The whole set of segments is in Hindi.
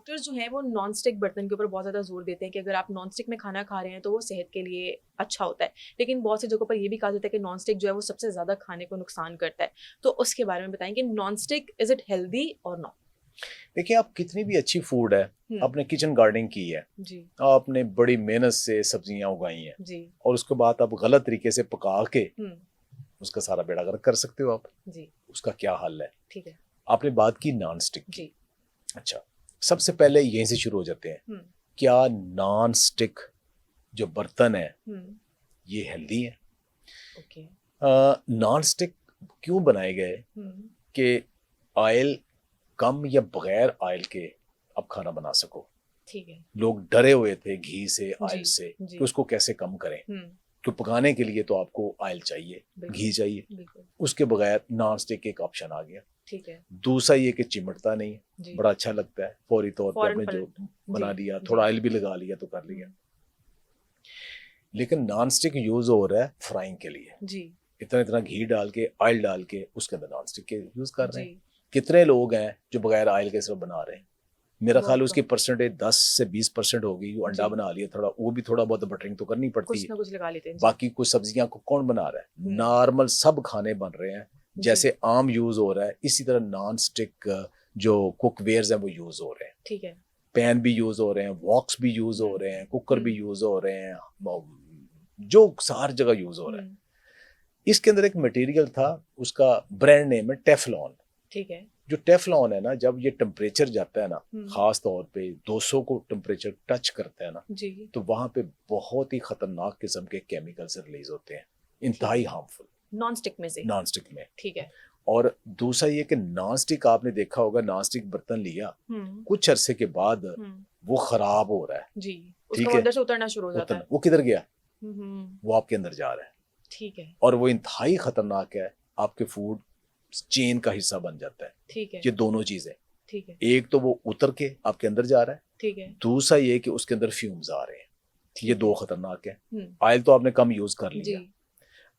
डॉक्टर्स जो हैं वो नॉन स्टिक बर्तन के ऊपर बहुत ज़्यादा जोर देते हैं कि अगर आप नॉन स्टिक में खाना खा रहे हैं तो वो सेहत के लिए अच्छा होता है, लेकिन बहुत सी जगहों पर ये भी कहा जाता है कि नॉन स्टिक जो है वो सबसे ज़्यादा खाने को नुकसान करता है। तो उसके बारे में बताएं कि non stick is it healthy और नॉट? देखिए, आप कितनी भी अच्छी फूड है, आपने किचन गार्डनिंग की है, जी आपने बड़ी मेहनत से सब्जियां उगाई हैं जी और उसके बाद आप गलत तरीके से पका के हम्म उसका सारा बेड़ा गर्क कर सकते हो आप। जी उसका क्या हल है? ठीक है। आपने बात की नॉन स्टिक की। जी अच्छा, सबसे पहले यहीं से शुरू हो जाते हैं। हम्म क्या नॉन स्टिक जो बर्तन है हम्म ये हेल्दी है? ओके नॉन स्टिक क्यों बनाए गए कि ऑयल कम या बगैर ऑयल के आप खाना बना सको। ठीक है। लोग डरे हुए थे घी से, ऑयल जी से, जी कि उसको कैसे कम करें। हम्म तो पकाने के लिए तो आपको ऑयल चाहिए, बिल्कुल घी चाहिए, बिल्कुल उसके बगैर नॉन स्टिक एक ऑप्शन आ गया। ठीक है। दूसरा ये कि चिमटता नहीं है, जी बड़ा अच्छा लगता है, फौरी तौर पे फौरन आपने जो पलट। बना जी लिया, जी थोड़ा ऑयल भी लगा लिया तो कर लिया। हम्म, लेकिन नॉन स्टिक यूज हो रहा है फ्राइंग के लिए, जी इतना इतना घी डाल के, ऑयल डाल के उसके अंदर नॉन स्टिक के यूज कर रहे जी हैं। कितने लोग हैं जो बगैर ऑयल के सिर्फ बना रहे हैं? मेरा ख्याल बहुत उसकी कम। परसेंटेज 10 से 20% होगी। जो अंडा जी बना लिया, थोड़ा वो भी थोड़ा बहुत बटरिंग तो करनी पड़ती कुछ है। ना कुछ लगा लेते हैं। जी बाकी कुछ सब्जियां को कौन बना रहा है? हम्म नॉर्मल सब खाने बन रहे हैं जी जैसे आम यूज हो रहा है, इसी तरह नॉन स्टिक जो कुकवेयर्स हैं वो यूज हो रहे हैं। ठीक है। पैन भी यूज हो रहे हैं, वॉक्स भी यूज हो रहे हैं, कुकर भी हम्म यूज हो रहे हैं, जो हर जगह यूज हो रहा है। हम्म इसके अंदर एक मटेरियल था, उसका ब्रांड नेम है टेफलॉन। ठीक है। जो टेफलॉन है ना, जब ये टेम्परेचर जाता है ना, हम्म खास तौर पे 200 को टेम्परेचर टच करता है ना, जी तो वहां पे बहुत ही खतरनाक किस्म के केमिकल्स रिलीज होते हैं, ठीक इंतहाई है। हार्मफुल, नॉन स्टिक में से। नॉन स्टिक में। ठीक है। और दूसरा ये कि नॉन स्टिक, आपने देखा होगा, नॉन स्टिक बर्तन लिया, हम्म कुछ अरसे के बाद हम्म वो खराब हो रहा है। जी उसका ठीक वो है, अंदर से उतरना शुरू हो जाता उतना है। वो किधर गया? हम्म वो आपके अंदर जा रहा है ठीक है। और वो इंतहाई खतरनाक है, आपके फूड चेन का हिस्सा बन जाता है। ठीक है। ये दोनों चीजें, ठीक है। एक तो वो उतर के आपके अंदर जा रहा है, ठीक है। दूसरा ये कि उसके अंदर फ्यूम्स आ रहे हैं। ये ठीक दो है। खतरनाक है। हम्म ऑयल तो आपने कम यूज कर जी लिया।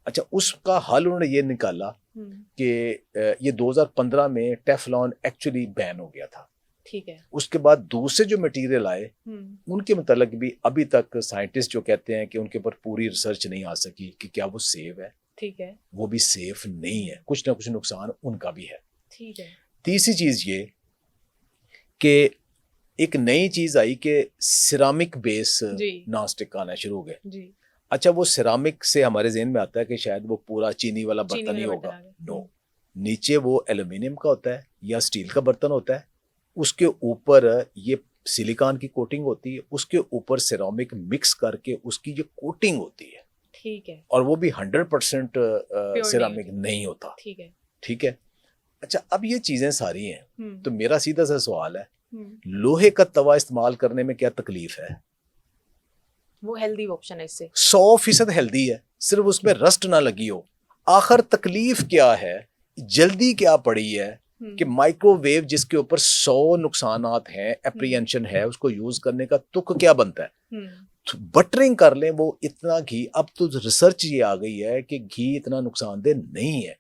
अच्छा, उसका हल उन्होंने ये निकाला हम्म कि ये 2015 में टेफलॉन एक्चुअली बैन हो गया था। ठीक है। उसके बाद दूसरे जो मटेरियल आए, हम्म उनके मुतालिक भी अभी तक साइंटिस्ट जो कहते हैं कि उनके ऊपर पूरी रिसर्च नहीं आ सकी कि क्या वो सेफ है। ठीक है। वो भी सेफ नहीं है, कुछ ना कुछ नुकसान उनका भी है। ठीक है। तीसरी चीज ये कि एक नई चीज आई कि सिरामिक बेस जी नॉनस्टिक आना शुरू हो गए। जी अच्छा, वो सिरामिक से हमारे जहन में आता है कि शायद वो पूरा चीनी वाला चीनी बर्तन ही वाले बर्तन होगा। आ गए। नो, नीचे वो एल्यूमिनियम का होता है या स्टील का बर्तन होता है, उसके ऊपर ये सिलिकॉन की कोटिंग होती है, उसके ऊपर सिरामिक मिक्स करके उसकी ये कोटिंग होती है, ठीक है। और वो भी 100% प्योर नहीं सिरामिक होती। नहीं होता। ठीक है। ठीक है। अच्छा, अब ये चीजें सारी हैं, हम्म तो मेरा सीधा सा सवाल है, हम्म लोहे का तवा इस्तेमाल करने में क्या तकलीफ है? वो हेल्दी ऑप्शन है इससे। 100% हेल्दी है, सिर्फ उसमें रस्ट ना लगी हो। आखिर तकलीफ क्या है, जल्दी क्या पड़ी है कि हम्म माइक्रोवेव जिसके ऊपर 100 नुकसानात हैं, एप्रीहेंशन है, उसको यूज करने का तुक क्या बनता है? हम्म तो बटरिंग कर लें वो इतना घी। अब तो रिसर्च ये आ गई है कि घी इतना नुकसानदेह नहीं है।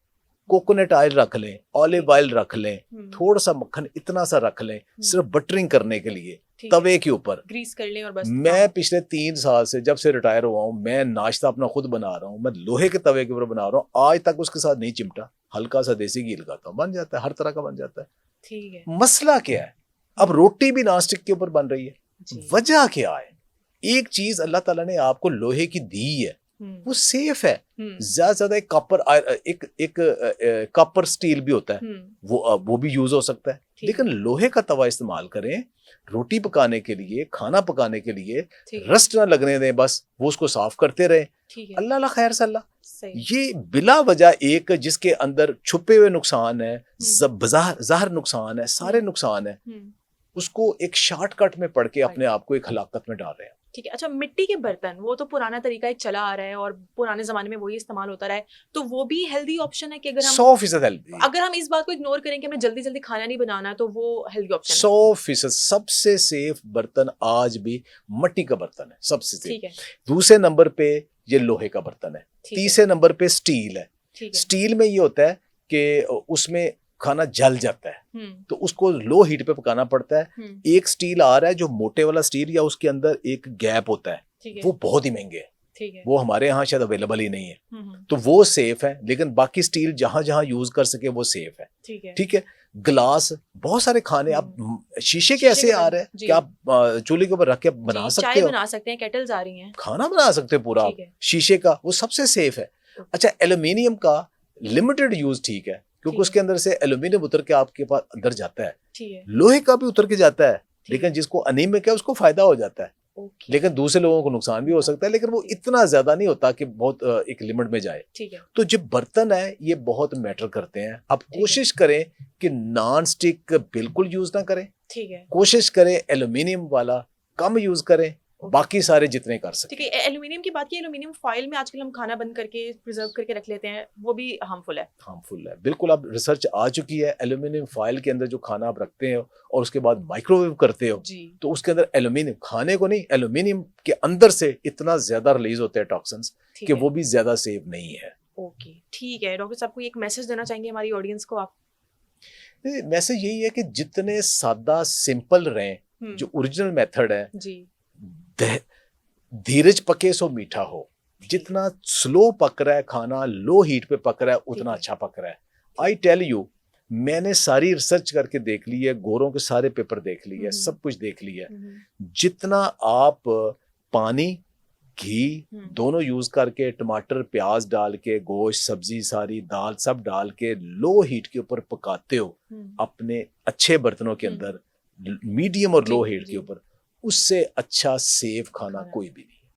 कोकोनट ऑयल रख लें, ऑलिव ठीक है। ऑयल रख लें, थोड़ा सा मक्खन इतना सा रख लें, सिर्फ बटरिंग करने के लिए ठीक है। तवे के ऊपर। ग्रीस कर लें और बस मैं पिछले 3 साल से, जब से रिटायर हुआ हूं, मैं नाश्ता अपना खुद बना रहा हूं, मैं लोहे के तवे के ऊपर बना रहा हूं, आज तक उसके साथ नहीं चिमटा। हल्का सा देसी घी लगाता हूं, बन जाता है, हर तरह का बन जाता है। ठीक है। मसला क्या है? अब रोटी भी नॉनस्टिक के ऊपर बन रही है, जी वजह क्या है? एक चीज अल्लाह ताला ने आपको लोहे की दी है, वो सेफ है। ज्यादा से ज्यादा एक कॉपर, एक कॉपर स्टील भी होता है, वो भी यूज हो सकता है। ठीक लेकिन है। लोहे का तवा इस्तेमाल करें रोटी पकाने के लिए, खाना पकाने के लिए, ठीक है। रस्ट ना लगने दें, बस वो उसको साफ करते रहे। ठीक है। अल्लाह ला खैर सल्ला। सही। ये बिला वजह एक जिसके अंदर छुपे हुए नुकसान है, ज़ाहिर नुकसान है, सारे नुकसान है, उसको एक शॉर्टकट में पढ़ के अपने आप को एक हलाकत में डाल रहे हैं। ठीक है। अच्छा, मिट्टी के बर्तन वो तो पुराना तरीका एक चला आ रहा है और पुराने जमाने में वही इस्तेमाल होता रहा है, तो वो भी हेल्दी ऑप्शन है कि अगर हम 100% हेल्दी, अगर हम इस बात को इग्नोर करें कि हमें जल्दी जल्दी खाना नहीं बनाना, तो वो हेल्दी ऑप्शन है। 100% सबसे सेफ बर्तन आज भी मिट्टी का बर्तन है, सबसे ठीक सेफ। है। दूसरे नंबर पे ये लोहे का बर्तन है, ठीक है। तीसरे नंबर पे स्टील है। ठीक है। स्टील में ये होता है कि उसमें खाना जल जाता है, तो उसको लो हीट पे पकाना पड़ता है। एक स्टील आ रहा है जो मोटे वाला स्टील, या उसके अंदर एक गैप होता है, वो बहुत ही महंगे है, वो हमारे यहाँ शायद अवेलेबल ही नहीं है, तो वो सेफ है। लेकिन बाकी स्टील जहां जहां यूज कर सके वो सेफ है। ठीक है। ग्लास, बहुत सारे खाने आप शीशे के ऐसे आ रहे हैं कि आप चूल्हे के ऊपर रख के बना सकते हो, चाय बना सकते हैं, केटल्स आ रही हैं, खाना बना सकते हो पूरा शीशे का, वो सबसे सेफ है। अच्छा, एल्यूमिनियम का लिमिटेड यूज ठीक है, क्योंकि उसके अंदर से एल्यूमिनियम उतर के आपके पास अंदर जाता है, लोहे का भी उतर के जाता है, लेकिन जिसको अनीमिक है उसको फायदा हो जाता है, लेकिन दूसरे लोगों को नुकसान भी हो सकता है, लेकिन वो इतना ज्यादा नहीं होता कि बहुत एक लिमिट में जाए। तो जो बर्तन है ये बहुत मैटर करते हैं। आप कोशिश करें कि नॉन स्टिक बिल्कुल यूज ना करें, कोशिश करें एल्यूमिनियम वाला कम यूज करें, बाकी सारे जितने कर सकते। ठीक है। एल्यूमिनियम की बात की, एल्यूमिनियम फॉइल में आजकल हम खाना बंद करके प्रिजर्व करके रख लेते हैं, वो भी हार्मफुल है। बिल्कुल, अब रिसर्च आ चुकी है, एल्यूमिनियम फॉइल के अंदर जो खाना आप रखते हो और उसके बाद माइक्रोवेव करते हो, तो उसके अंदर एल्यूमिनियम, खाने को नहीं, एल्यूमिनियम के अंदर से इतना ज्यादा रिलीज होते हैं टॉक्सिन्स कि वो भी ज्यादा सेफ नहीं है। ओके, ठीक है। डॉक्टर साहब को एक मैसेज देना चाहेंगे हमारी ऑडियंस को आप? मैसेज यही है कि जितने सादा सिंपल रहें, जो ओरिजिनल मेथड है जी, धीरज पके सो मीठा हो। जितना स्लो पक रहा है खाना, लो हीट पे पक रहा है, उतना अच्छा पक रहा है। आई टेल यू, मैंने सारी रिसर्च करके देख ली है, गोरों के सारे पेपर देख लिए है, सब कुछ देख लिया है। जितना आप पानी घी दोनों यूज करके, टमाटर प्याज डाल के, गोश्त सब्जी सारी दाल सब डाल के लो हीट के ऊपर पकाते हो अपने अच्छे बर्तनों के अंदर, मीडियम और लो हीट के ऊपर, उससे अच्छा सेफ खाना कोई भी नहीं।